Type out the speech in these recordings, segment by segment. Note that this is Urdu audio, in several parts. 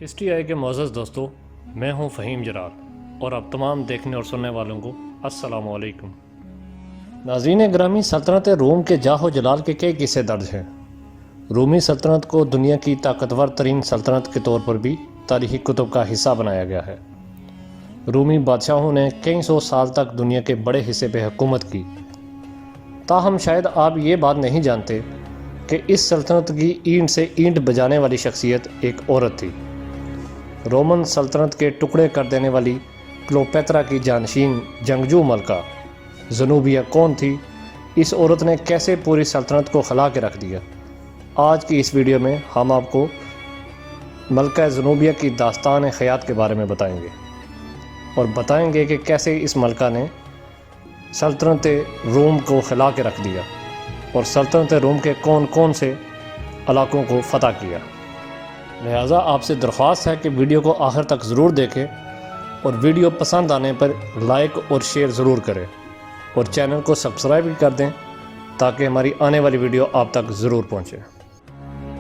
ہسٹری آئی کے معزز دوستو، میں ہوں فہیم جرار اور اب تمام دیکھنے اور سننے والوں کو السلام علیکم۔ ناظرین گرامی، سلطنت روم کے جاہ و جلال کے کئی قصے درج ہیں۔ رومی سلطنت کو دنیا کی طاقتور ترین سلطنت کے طور پر بھی تاریخی کتب کا حصہ بنایا گیا ہے۔ رومی بادشاہوں نے کئی سو سال تک دنیا کے بڑے حصے پہ حکومت کی، تاہم شاید آپ یہ بات نہیں جانتے کہ اس سلطنت کی اینٹ سے اینٹ بجانے والی شخصیت ایک عورت تھی۔ رومن سلطنت کے ٹکڑے کر دینے والی کلوپیترا کی جانشین جنگجو ملکہ زنوبیہ کون تھی؟ اس عورت نے کیسے پوری سلطنت کو ہلا کے رکھ دیا؟ آج کی اس ویڈیو میں ہم آپ کو ملکہ زنوبیہ کی داستان حیات کے بارے میں بتائیں گے اور بتائیں گے کہ کیسے اس ملکہ نے سلطنت روم کو ہلا کے رکھ دیا اور سلطنت روم کے کون کون سے علاقوں کو فتح کیا۔ لہٰذا آپ سے درخواست ہے کہ ویڈیو کو آخر تک ضرور دیکھیں اور ویڈیو پسند آنے پر لائک اور شیئر ضرور کریں اور چینل کو سبسکرائب بھی کر دیں تاکہ ہماری آنے والی ویڈیو آپ تک ضرور پہنچے۔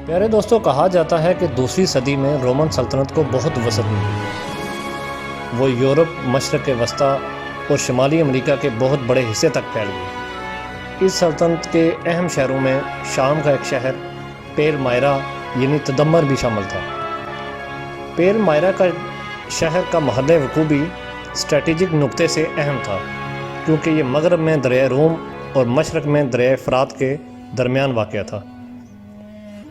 پیارے دوستوں، کہا جاتا ہے کہ دوسری صدی میں رومن سلطنت کو بہت وسعت ملی۔ وہ یورپ، مشرق وسطیٰ اور شمالی امریکہ کے بہت بڑے حصے تک پھیل گئی۔ اس سلطنت کے اہم شہروں میں شام کا ایک شہر پیل مائرا یعنی تدمر بھی شامل تھا۔ پیل مائرا کا شہر کا محل وقوع بھی اسٹریٹجک نقطے سے اہم تھا، کیونکہ یہ مغرب میں دریائے روم اور مشرق میں دریائے فرات کے درمیان واقع تھا۔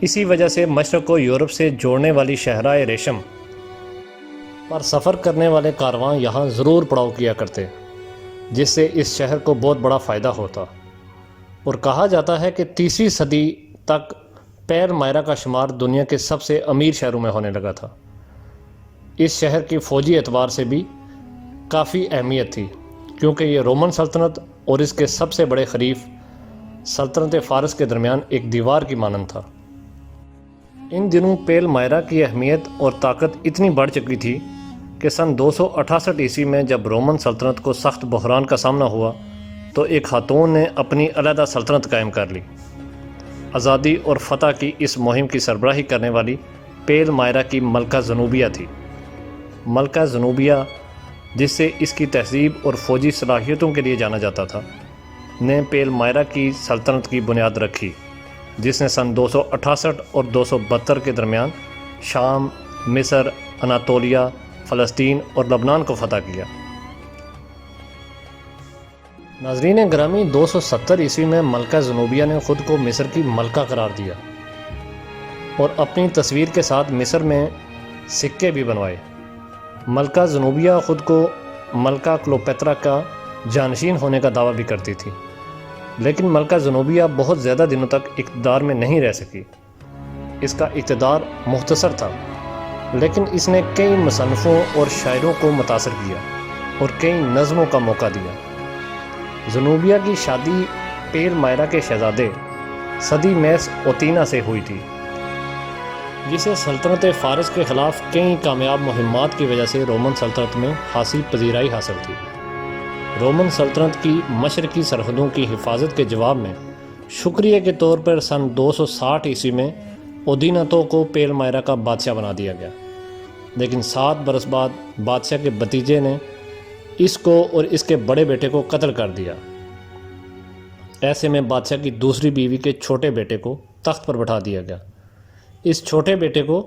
اسی وجہ سے مشرق کو یورپ سے جوڑنے والی شاہراہ ریشم پر سفر کرنے والے کارواں یہاں ضرور پڑاؤ کیا کرتے، جس سے اس شہر کو بہت بڑا فائدہ ہوتا۔ اور کہا جاتا ہے کہ تیسری صدی تک پیل مائرا کا شمار دنیا کے سب سے امیر شہروں میں ہونے لگا تھا۔ اس شہر کی فوجی اعتبار سے بھی کافی اہمیت تھی، کیونکہ یہ رومن سلطنت اور اس کے سب سے بڑے حریف سلطنت فارس کے درمیان ایک دیوار کی مانند تھا۔ ان دنوں پیل مائرا کی اہمیت اور طاقت اتنی بڑھ چکی تھی کہ سن 268 عیسوی میں جب رومن سلطنت کو سخت بحران کا سامنا ہوا تو ایک خاتون نے اپنی علیحدہ سلطنت قائم کر لی۔ آزادی اور فتح کی اس مہم کی سربراہی کرنے والی پیل مائرا کی ملکہ زنوبیہ تھی۔ ملکہ زنوبیہ، جس سے اس کی تہذیب اور فوجی صلاحیتوں کے لیے جانا جاتا تھا، نے پیل مائرا کی سلطنت کی بنیاد رکھی، جس نے سن 268 اور 272 کے درمیان شام، مصر، اناطولیہ، فلسطین اور لبنان کو فتح کیا۔ ناظرین گرامی، 270 عیسوی میں ملکہ زنوبیہ نے خود کو مصر کی ملکہ قرار دیا اور اپنی تصویر کے ساتھ مصر میں سکے بھی بنوائے۔ ملکہ زنوبیہ خود کو ملکہ کلوپیترا کا جانشین ہونے کا دعویٰ بھی کرتی تھی، لیکن ملکہ زنوبیہ بہت زیادہ دنوں تک اقتدار میں نہیں رہ سکی۔ اس کا اقتدار مختصر تھا، لیکن اس نے کئی مصنفوں اور شاعروں کو متاثر کیا اور کئی نظموں کا موقع دیا۔ زنوبیہ کی شادی پیل مائرا کے شہزادے صدی میس اوتینا سے ہوئی تھی، جسے سلطنت فارس کے خلاف کئی کامیاب مہمات کی وجہ سے رومن سلطنت میں خاصی پذیرائی حاصل تھی۔ رومن سلطنت کی مشرقی سرحدوں کی حفاظت کے جواب میں شکریہ کے طور پر سن 260 عیسوی میں اودیناتو کو پیل مائرا کا بادشاہ بنا دیا گیا، لیکن 7 برس بعد بادشاہ کے بھتیجے نے اس کو اور اس کے بڑے بیٹے کو قتل کر دیا۔ ایسے میں بادشاہ کی دوسری بیوی کے چھوٹے بیٹے کو تخت پر بٹھا دیا گیا۔ اس چھوٹے بیٹے کو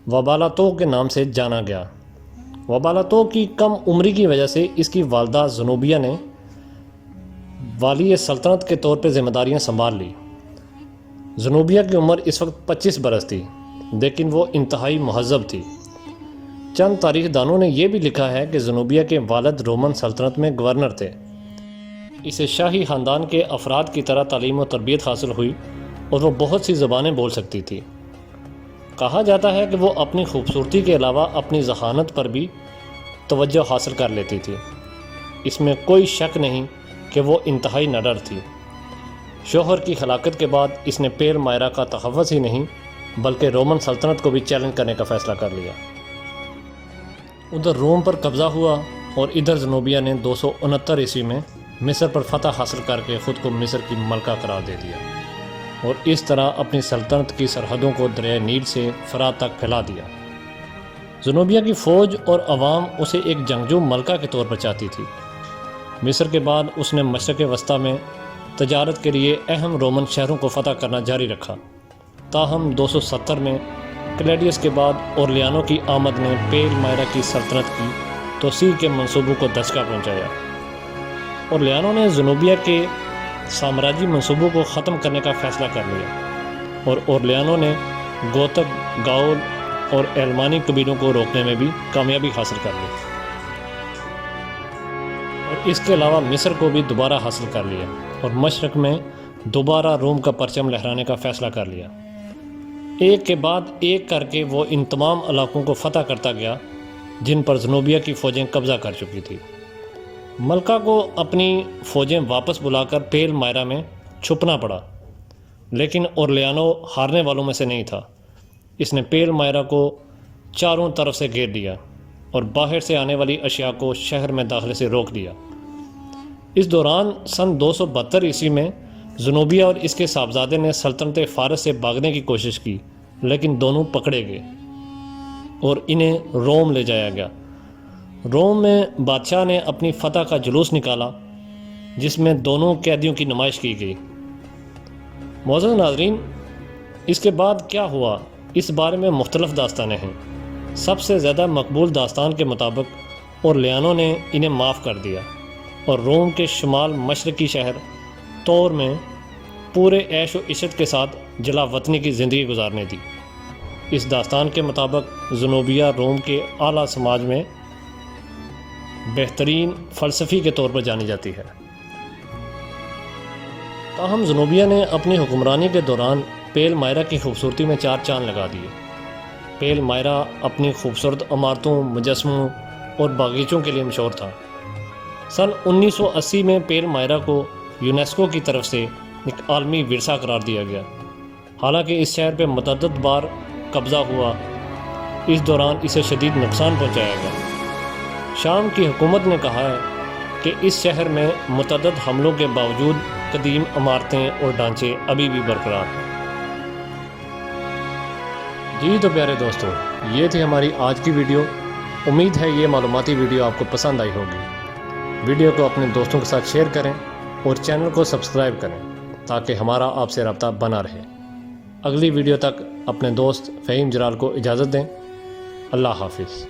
وبالاتو کے نام سے جانا گیا۔ وبالاتو کی کم عمری کی وجہ سے اس کی والدہ زنوبیہ نے والی سلطنت کے طور پر ذمہ داریاں سنبھال لی۔ زنوبیہ کی عمر اس وقت 25 برس تھی، لیکن وہ انتہائی مہذب تھی۔ چند تاریخ دانوں نے یہ بھی لکھا ہے کہ زنوبیہ کے والد رومن سلطنت میں گورنر تھے۔ اسے شاہی خاندان کے افراد کی طرح تعلیم و تربیت حاصل ہوئی اور وہ بہت سی زبانیں بول سکتی تھی۔ کہا جاتا ہے کہ وہ اپنی خوبصورتی کے علاوہ اپنی ذہانت پر بھی توجہ حاصل کر لیتی تھی۔ اس میں کوئی شک نہیں کہ وہ انتہائی نڈر تھی۔ شوہر کی ہلاکت کے بعد اس نے پیل مائرا کا تحفظ ہی نہیں بلکہ رومن سلطنت کو بھی چیلنج کرنے کا فیصلہ کر لیا۔ ادھر روم پر قبضہ ہوا اور ادھر زنوبیہ نے 269 عیسوی میں مصر پر فتح حاصل کر کے خود کو مصر کی ملکہ قرار دے دیا اور اس طرح اپنی سلطنت کی سرحدوں کو دریائے نیل سے فرات تک پھیلا دیا۔ جنوبیہ کی فوج اور عوام اسے ایک جنگجو ملکہ کے طور پر چاہتی تھی۔ مصر کے بعد اس نے مشرق وسطیٰ میں تجارت کے لیے اہم رومن شہروں کو فتح کرنا جاری رکھا، تاہم 270 میں کلیڈیس کے بعد اورلیانو کی آمد نے پیل مائرا کی سلطنت کی توسیع کے منصوبوں کو دھچکا پہنچایا۔ اورلیانو نے جنوبیہ کے سامراجی منصوبوں کو ختم کرنے کا فیصلہ کر لیا، اور اورلیانو نے گوتک، گاؤل اور ایلمانی قبیلوں کو روکنے میں بھی کامیابی حاصل کر لی، اور اس کے علاوہ مصر کو بھی دوبارہ حاصل کر لیا اور مشرق میں دوبارہ روم کا پرچم لہرانے کا فیصلہ کر لیا۔ ایک کے بعد ایک کر کے وہ ان تمام علاقوں کو فتح کرتا گیا جن پر جنوبیہ کی فوجیں قبضہ کر چکی تھی۔ ملکہ کو اپنی فوجیں واپس بلا کر پیل مائرا میں چھپنا پڑا، لیکن اورلیانو ہارنے والوں میں سے نہیں تھا۔ اس نے پیل مائرا کو چاروں طرف سے گھیر لیا اور باہر سے آنے والی اشیاء کو شہر میں داخلے سے روک دیا۔ اس دوران سن 272 عیسوی میں جنوبیہ اور اس کے صاحبزادے نے سلطنت فارس سے بھاگنے کی کوشش کی، لیکن دونوں پکڑے گئے اور انہیں روم لے جایا گیا۔ روم میں بادشاہ نے اپنی فتح کا جلوس نکالا، جس میں دونوں قیدیوں کی نمائش کی گئی۔ معزز ناظرین، اس کے بعد کیا ہوا اس بارے میں مختلف داستانیں ہیں۔ سب سے زیادہ مقبول داستان کے مطابق اورلیانو نے انہیں معاف کر دیا اور روم کے شمال مشرقی شہر طور میں پورے عیش و عشرت کے ساتھ جلا وطنی کی زندگی گزارنے دی۔ اس داستان کے مطابق جنوبیہ روم کے اعلیٰ سماج میں بہترین فلسفی کے طور پر جانی جاتی ہے۔ تاہم جنوبیہ نے اپنی حکمرانی کے دوران پیل مائرا کی خوبصورتی میں چار چاند لگا دیے۔ پیل مائرا اپنی خوبصورت عمارتوں، مجسموں اور باغیچوں کے لیے مشہور تھا۔ سن 1980 میں پیل مائرا کو یونیسکو کی طرف سے ایک عالمی ورثہ قرار دیا گیا، حالانکہ اس شہر پہ متعدد بار قبضہ ہوا۔ اس دوران اسے شدید نقصان پہنچایا گیا۔ شام کی حکومت نے کہا ہے کہ اس شہر میں متعدد حملوں کے باوجود قدیم عمارتیں اور ڈھانچے ابھی بھی برقرار ہیں۔ جی تو پیارے دوستوں، یہ تھی ہماری آج کی ویڈیو۔ امید ہے یہ معلوماتی ویڈیو آپ کو پسند آئی ہوگی۔ ویڈیو کو اپنے دوستوں کے ساتھ شیئر کریں اور چینل کو سبسکرائب کریں تاکہ ہمارا آپ سے رابطہ بنا رہے۔ اگلی ویڈیو تک اپنے دوست فہیم جلال کو اجازت دیں۔ اللہ حافظ۔